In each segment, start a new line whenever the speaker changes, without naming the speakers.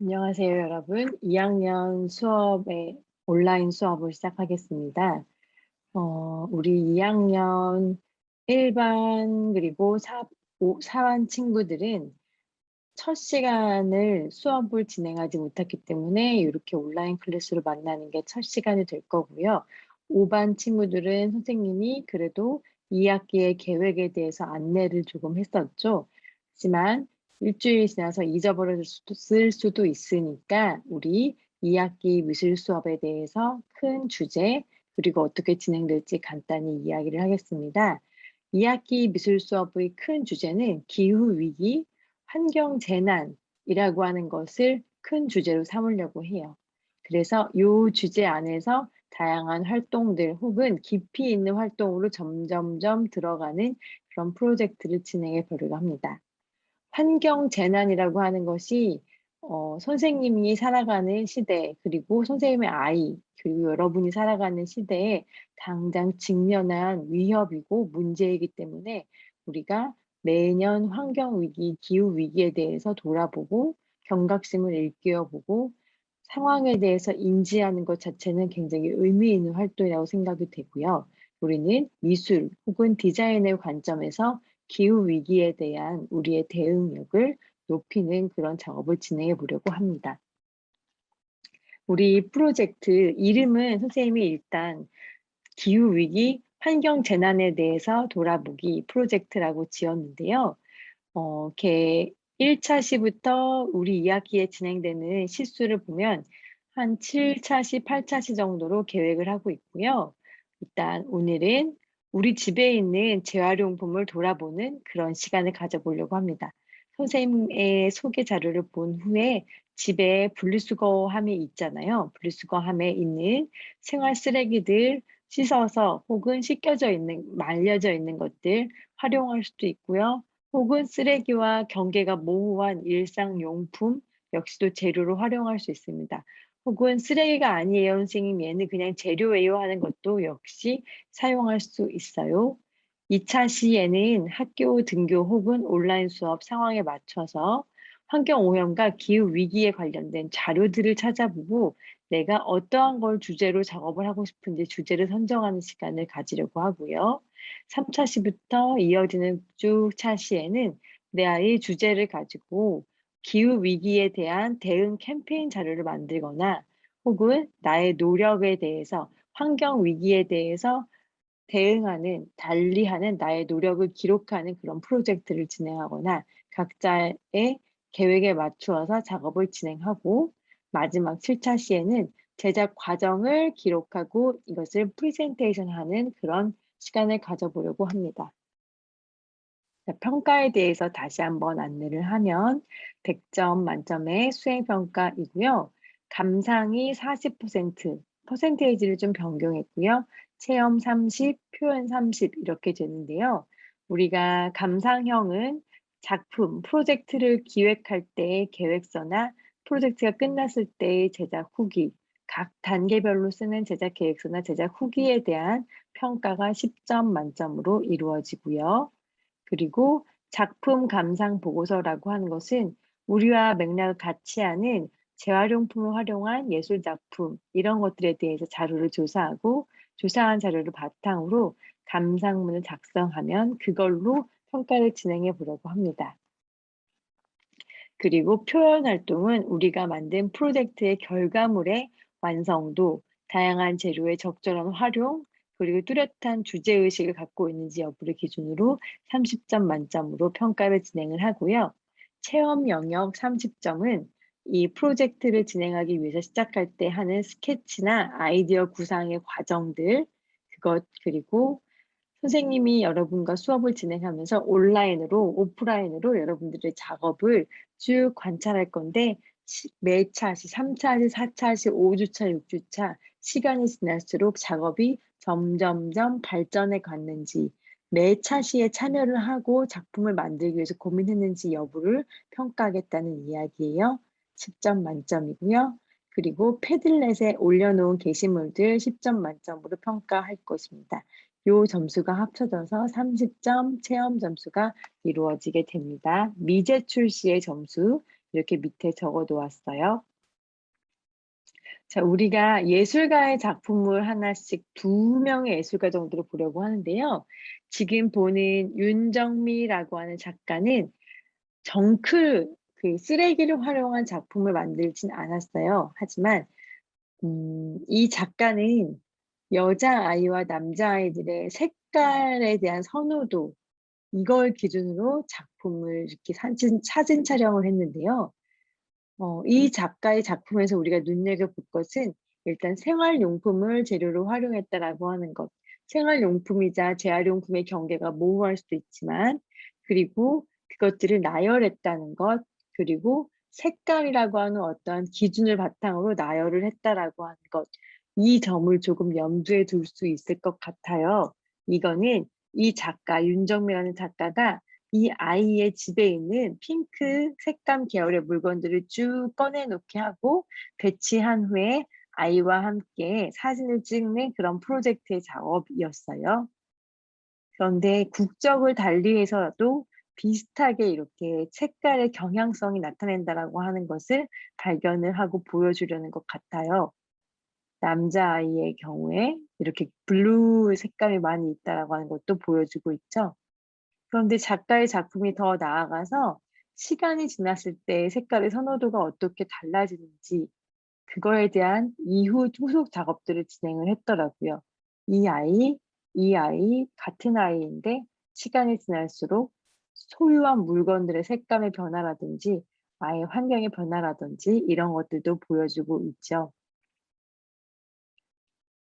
안녕하세요, 여러분. 2학년 수업의 온라인 수업을 시작하겠습니다. 우리 2학년 1반 그리고 4반 친구들은 첫 시간을 수업을 진행하지 못했기 때문에 이렇게 온라인 클래스로 만나는 게 첫 시간이 될 거고요. 5반 친구들은 선생님이 그래도 2학기의 계획에 대해서 안내를 조금 했었죠. 하지만 일주일이 지나서 잊어버렸을 수도 있으니까 우리 2학기 미술 수업에 대해서 큰 주제 그리고 어떻게 진행될지 간단히 이야기를 하겠습니다. 2학기 미술 수업의 큰 주제는 기후위기, 환경재난이라고 하는 것을 큰 주제로 삼으려고 해요. 그래서 이 주제 안에서 다양한 활동들 혹은 깊이 있는 활동으로 점점점 들어가는 그런 프로젝트를 진행해 보려고 합니다. 환경재난이라고 하는 것이 선생님이 살아가는 시대 그리고 선생님의 아이 그리고 여러분이 살아가는 시대에 당장 직면한 위협이고 문제이기 때문에 우리가 매년 환경위기, 기후위기에 대해서 돌아보고 경각심을 일깨워보고 상황에 대해서 인지하는 것 자체는 굉장히 의미 있는 활동이라고 생각이 되고요. 우리는 미술 혹은 디자인의 관점에서 기후위기에 대한 우리의 대응력을 높이는 그런 작업을 진행해 보려고 합니다. 우리 프로젝트 이름은 선생님이 일단 기후위기, 환경재난에 대해서 돌아보기 프로젝트라고 지었는데요. 이렇게 1차 시부터 우리 2학기에 진행되는 시수를 보면 한 7차 시, 8차 시 정도로 계획을 하고 있고요. 일단 오늘은 우리 집에 있는 재활용품을 돌아보는 그런 시간을 가져보려고 합니다. 선생님의 소개 자료를 본 후에 집에 분리수거함이 있잖아요. 분리수거함에 있는 생활 쓰레기들 씻어서 혹은 씻겨져 있는, 말려져 있는 것들 활용할 수도 있고요. 혹은 쓰레기와 경계가 모호한 일상용품 역시도 재료로 활용할 수 있습니다. 혹은 쓰레기가 아니에요, 선생님 얘는 그냥 재료예요 하는 것도 역시 사용할 수 있어요. 2차 시에는 학교 등교 혹은 온라인 수업 상황에 맞춰서 환경오염과 기후위기에 관련된 자료들을 찾아보고 내가 어떠한 걸 주제로 작업을 하고 싶은지 주제를 선정하는 시간을 가지려고 하고요. 3차 시부터 이어지는 쭉 차 시에는 내 아이의 주제를 가지고 기후위기에 대한 대응 캠페인 자료를 만들거나 혹은 나의 노력에 대해서 환경위기에 대해서 대응하는, 달리하는 나의 노력을 기록하는 그런 프로젝트를 진행하거나 각자의 계획에 맞추어서 작업을 진행하고 마지막 7차 시에는 제작 과정을 기록하고 이것을 프레젠테이션 하는 그런 시간을 가져보려고 합니다. 평가에 대해서 다시 한번 안내를 하면 100점 만점의 수행평가이고요. 감상이 40%, 퍼센테이지를 좀 변경했고요. 체험 30, 표현 30 이렇게 되는데요. 우리가 감상형은 작품, 프로젝트를 기획할 때의 계획서나 프로젝트가 끝났을 때의 제작 후기, 각 단계별로 쓰는 제작 계획서나 제작 후기에 대한 평가가 10점 만점으로 이루어지고요. 그리고 작품 감상 보고서라고 하는 것은 우리와 맥락을 같이 하는 재활용품을 활용한 예술 작품 이런 것들에 대해서 자료를 조사하고 조사한 자료를 바탕으로 감상문을 작성하면 그걸로 평가를 진행해 보려고 합니다. 그리고 표현 활동은 우리가 만든 프로젝트의 결과물의 완성도, 다양한 재료의 적절한 활용, 그리고 뚜렷한 주제의식을 갖고 있는지 여부를 기준으로 30점 만점으로 평가를 진행을 하고요. 체험 영역 30점은 이 프로젝트를 진행하기 위해서 시작할 때 하는 스케치나 아이디어 구상의 과정들, 그것, 그리고 선생님이 여러분과 수업을 진행하면서 온라인으로, 오프라인으로 여러분들의 작업을 쭉 관찰할 건데 매 차시, 3차시, 4차시, 5주차, 6주차 시간이 지날수록 작업이 점점점 발전해 갔는지 매 차시에 참여를 하고 작품을 만들기 위해서 고민했는지 여부를 평가하겠다는 이야기예요. 10점 만점이고요. 그리고 패들렛에 올려놓은 게시물들 10점 만점으로 평가할 것입니다. 요 점수가 합쳐져서 30점 체험 점수가 이루어지게 됩니다. 미제출 시의 점수 이렇게 밑에 적어 놓았어요. 자, 우리가 예술가의 작품을 하나씩 2명의 예술가 정도로 보려고 하는데요. 지금 보는 윤정미라고 하는 작가는 정크, 그 쓰레기를 활용한 작품을 만들진 않았어요. 하지만 이 작가는 여자아이와 남자아이들의 색깔에 대한 선호도, 이걸 기준으로 작품을 이렇게 사진 촬영을 했는데요. 이 작가의 작품에서 우리가 눈여겨볼 것은 일단 생활용품을 재료로 활용했다라고 하는 것. 생활용품이자 재활용품의 경계가 모호할 수도 있지만, 그리고 그것들을 나열했다는 것, 그리고 색깔이라고 하는 어떠한 기준을 바탕으로 나열을 했다라고 하는 것. 이 점을 조금 염두에 둘 수 있을 것 같아요. 이거는 이 작가, 윤정미라는 작가가 이 아이의 집에 있는 핑크 색감 계열의 물건들을 쭉 꺼내 놓게 하고 배치한 후에 아이와 함께 사진을 찍는 그런 프로젝트의 작업이었어요. 그런데 국적을 달리해서도 비슷하게 이렇게 색깔의 경향성이 나타낸다라고 하는 것을 발견을 하고 보여주려는 것 같아요. 남자아이의 경우에 이렇게 블루 색감이 많이 있다라고 하는 것도 보여주고 있죠. 그런데 작가의 작품이 더 나아가서 시간이 지났을 때 색깔의 선호도가 어떻게 달라지는지, 그거에 대한 이후 후속 작업들을 진행을 했더라고요. 이 아이, 이 아이 같은 아이인데 시간이 지날수록 소유한 물건들의 색감의 변화라든지 아이의 환경의 변화라든지 이런 것들도 보여주고 있죠.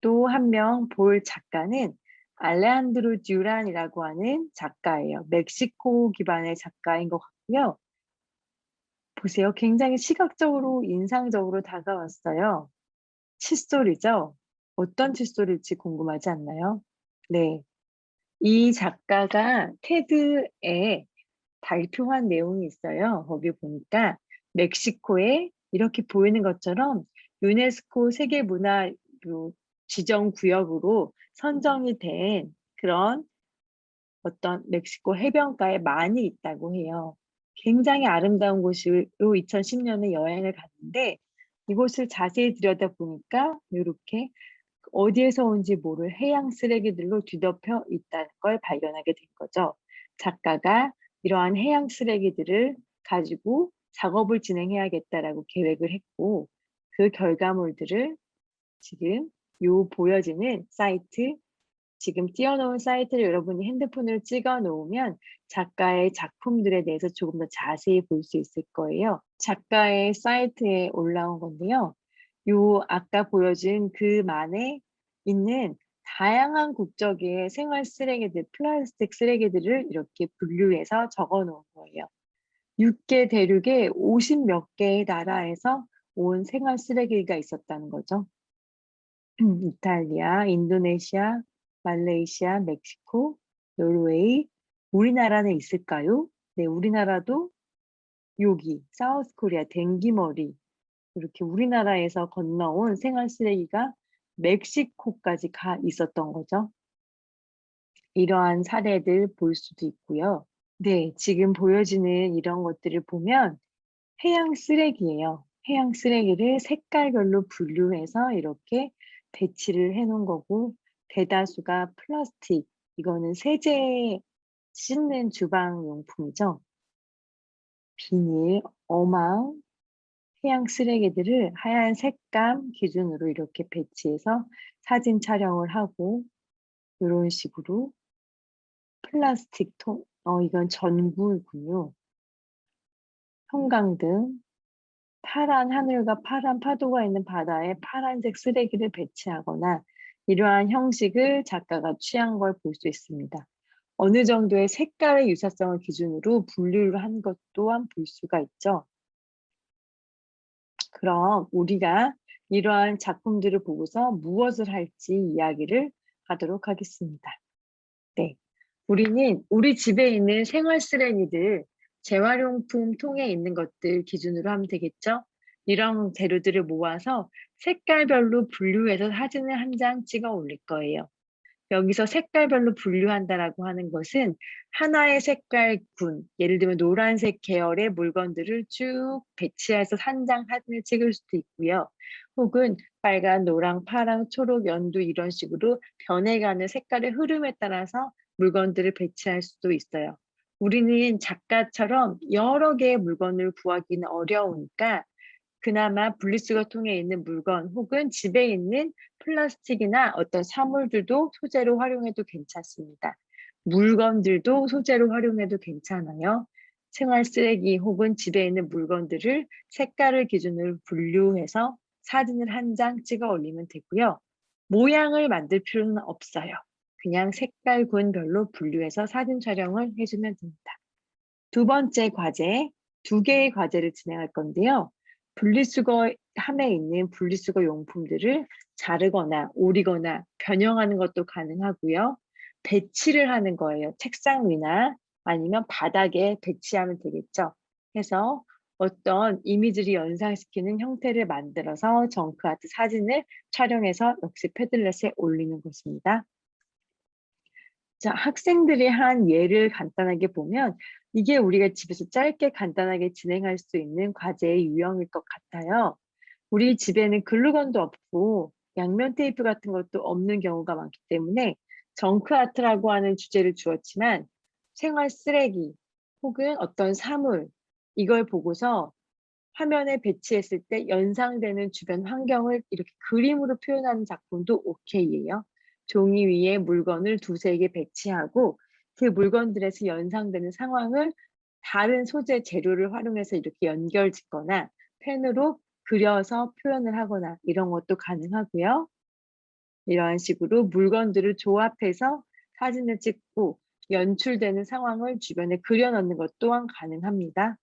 또 한 명 볼 작가는 알레한드로 듀란이라고 하는 작가예요. 멕시코 기반의 작가인 것 같고요. 보세요. 굉장히 시각적으로 인상적으로 다가왔어요. 칫솔이죠. 어떤 칫솔일지 궁금하지 않나요? 네. 이 작가가 테드에 발표한 내용이 있어요. 거기 보니까 멕시코에 이렇게 보이는 것처럼 유네스코 세계문화 지정 구역으로 선정이 된 그런 어떤 멕시코 해변가에 많이 있다고 해요. 굉장히 아름다운 곳으로 2010년에 여행을 갔는데 이곳을 자세히 들여다보니까 요렇게 어디에서 온지 모를 해양 쓰레기들로 뒤덮여 있다는 걸 발견하게 된 거죠. 작가가 이러한 해양 쓰레기들을 가지고 작업을 진행해야겠다라고 계획을 했고, 그 결과물들을 지금 요 보여지는 사이트, 지금 띄워 놓은 사이트를 여러분이 핸드폰으로 찍어 놓으면 작가의 작품들에 대해서 조금 더 자세히 볼 수 있을 거예요. 작가의 사이트에 올라온 건데요. 요 아까 보여준 그만에 있는 다양한 국적의 생활 쓰레기들, 플라스틱 쓰레기들을 이렇게 분류해서 적어 놓은 거예요. 6개 대륙에 50 몇 개의 나라에서 온 생활 쓰레기가 있었다는 거죠. 이탈리아, 인도네시아, 말레이시아, 멕시코, 노르웨이, 우리나라는 있을까요? 네, 우리나라도 여기 사우스 코리아 댕기머리, 이렇게 우리나라에서 건너온 생활 쓰레기가 멕시코까지 가 있었던 거죠. 이러한 사례들 볼 수도 있고요. 네, 지금 보여지는 이런 것들을 보면 해양 쓰레기예요. 해양 쓰레기를 색깔별로 분류해서 이렇게 배치를 해 놓은 거고, 대다수가 플라스틱, 이거는 세제 씻는 주방 용품이죠. 비닐, 어망, 해양 쓰레기들을 하얀 색감 기준으로 이렇게 배치해서 사진 촬영을 하고, 요런 식으로 플라스틱 통, 이건 전구이군요. 형광등, 파란 하늘과 파란 파도가 있는 바다에 파란색 쓰레기를 배치하거나 이러한 형식을 작가가 취한 걸 볼 수 있습니다. 어느 정도의 색깔의 유사성을 기준으로 분류를 한 것 또한 볼 수가 있죠. 그럼 우리가 이러한 작품들을 보고서 무엇을 할지 이야기를 하도록 하겠습니다. 네. 우리는 우리 집에 있는 생활 쓰레기들, 재활용품 통에 있는 것들 기준으로 하면 되겠죠? 이런 재료들을 모아서 색깔별로 분류해서 사진을 한 장 찍어 올릴 거예요. 여기서 색깔별로 분류한다라고 하는 것은 하나의 색깔군, 예를 들면 노란색 계열의 물건들을 쭉 배치해서 한 장 사진을 찍을 수도 있고요. 혹은 빨간, 노랑, 파랑, 초록, 연두 이런 식으로 변해가는 색깔의 흐름에 따라서 물건들을 배치할 수도 있어요. 우리는 작가처럼 여러 개의 물건을 구하기는 어려우니까 그나마 분리수거통에 있는 물건 혹은 집에 있는 플라스틱이나 어떤 사물들도 소재로 활용해도 괜찮습니다. 물건들도 소재로 활용해도 괜찮아요. 생활 쓰레기 혹은 집에 있는 물건들을 색깔을 기준으로 분류해서 사진을 한 장 찍어 올리면 되고요. 모양을 만들 필요는 없어요. 그냥 색깔군별로 분류해서 사진 촬영을 해주면 됩니다. 두 번째 과제, 두 개의 과제를 진행할 건데요. 분리수거함에 있는 분리수거 용품들을 자르거나 오리거나 변형하는 것도 가능하고요. 배치를 하는 거예요. 책상 위나 아니면 바닥에 배치하면 되겠죠. 해서 어떤 이미지를 연상시키는 형태를 만들어서 정크아트 사진을 촬영해서 역시 패들렛에 올리는 것입니다. 자, 학생들이 한 예를 간단하게 보면 이게 우리가 집에서 짧게 간단하게 진행할 수 있는 과제의 유형일 것 같아요. 우리 집에는 글루건도 없고 양면 테이프 같은 것도 없는 경우가 많기 때문에 정크 아트라고 하는 주제를 주었지만 생활 쓰레기 혹은 어떤 사물 이걸 보고서 화면에 배치했을 때 연상되는 주변 환경을 이렇게 그림으로 표현하는 작품도 오케이예요. 종이 위에 물건을 두세 개 배치하고 그 물건들에서 연상되는 상황을 다른 소재 재료를 활용해서 이렇게 연결짓거나 펜으로 그려서 표현을 하거나 이런 것도 가능하고요. 이러한 식으로 물건들을 조합해서 사진을 찍고 연출되는 상황을 주변에 그려 넣는 것 또한 가능합니다.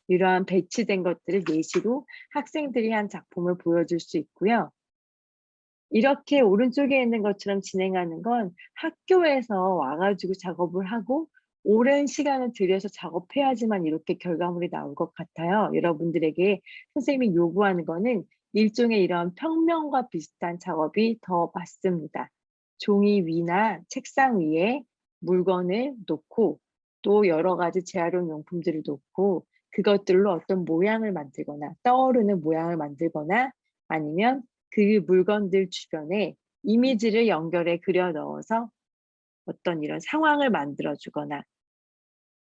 이러한 배치된 것들을 예시로 학생들이 한 작품을 보여줄 수 있고요. 이렇게 오른쪽에 있는 것처럼 진행하는 건 학교에서 와 가지고 작업을 하고 오랜 시간을 들여서 작업해야지만 이렇게 결과물이 나올 것 같아요. 여러분들에게 선생님이 요구하는 거는 일종의 이런 평면과 비슷한 작업이 더 맞습니다. 종이 위나 책상 위에 물건을 놓고 또 여러 가지 재활용 용품들을 놓고 그것들로 어떤 모양을 만들거나 떠오르는 모양을 만들거나 아니면 그 물건들 주변에 이미지를 연결해 그려 넣어서 어떤 이런 상황을 만들어 주거나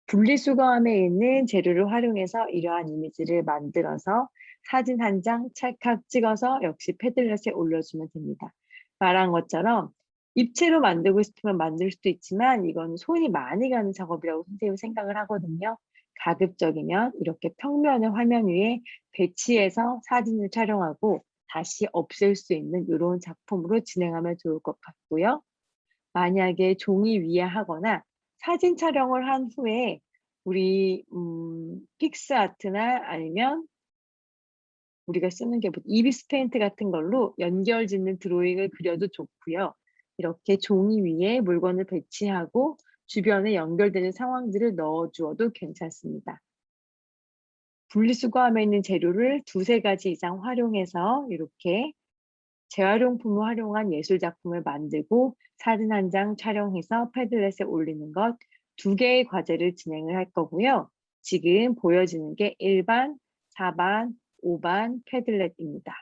분리수거함에 있는 재료를 활용해서 이러한 이미지를 만들어서 사진 한 장 찰칵 찍어서 역시 패들렛에 올려주면 됩니다. 말한 것처럼 입체로 만들고 싶으면 만들 수도 있지만 이건 손이 많이 가는 작업이라고 선생님은 생각을 하거든요. 가급적이면 이렇게 평면을 화면 위에 배치해서 사진을 촬영하고 다시 없앨 수 있는 이런 작품으로 진행하면 좋을 것 같고요. 만약에 종이 위에 하거나 사진 촬영을 한 후에 우리 픽스아트나 아니면 우리가 쓰는 게 뭐 이비스 페인트 같은 걸로 연결 짓는 드로잉을 그려도 좋고요. 이렇게 종이 위에 물건을 배치하고 주변에 연결되는 상황들을 넣어 주어도 괜찮습니다. 분리수거함에 있는 재료를 두세 가지 이상 활용해서 이렇게 재활용품을 활용한 예술 작품을 만들고 사진 한 장 촬영해서 패들렛에 올리는 것 두 개의 과제를 진행을 할 거고요. 지금 보여지는 게 1반, 4반, 5반 패들렛입니다.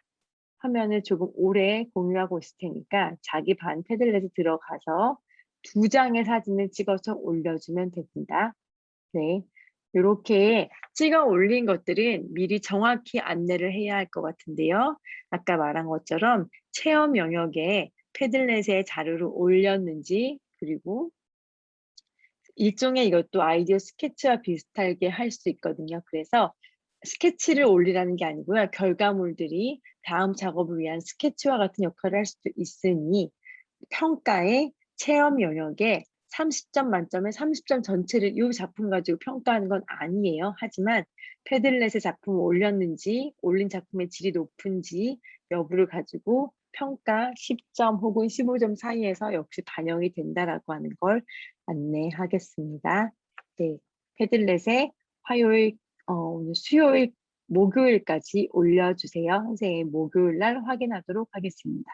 화면을 조금 오래 공유하고 있을 테니까 자기 반 패들렛에 들어가서 두 장의 사진을 찍어서 올려주면 됩니다. 네. 요렇게 찍어 올린 것들은 미리 정확히 안내를 해야 할 것 같은데요. 아까 말한 것처럼 체험 영역에 패들렛에 자료를 올렸는지 그리고 일종의 이것도 아이디어 스케치와 비슷하게 할 수 있거든요. 그래서 스케치를 올리라는 게 아니고요. 결과물들이 다음 작업을 위한 스케치와 같은 역할을 할 수도 있으니 평가의 체험 영역에 30점 만점에 30점 전체를 이 작품 가지고 평가하는 건 아니에요. 하지만 패들렛에 작품을 올렸는지 올린 작품의 질이 높은지 여부를 가지고 평가 10점 혹은 15점 사이에서 역시 반영이 된다라고 하는 걸 안내하겠습니다. 네, 패들렛에 화요일, 오늘 수요일, 목요일까지 올려주세요. 선생님 목요일 날 확인하도록 하겠습니다.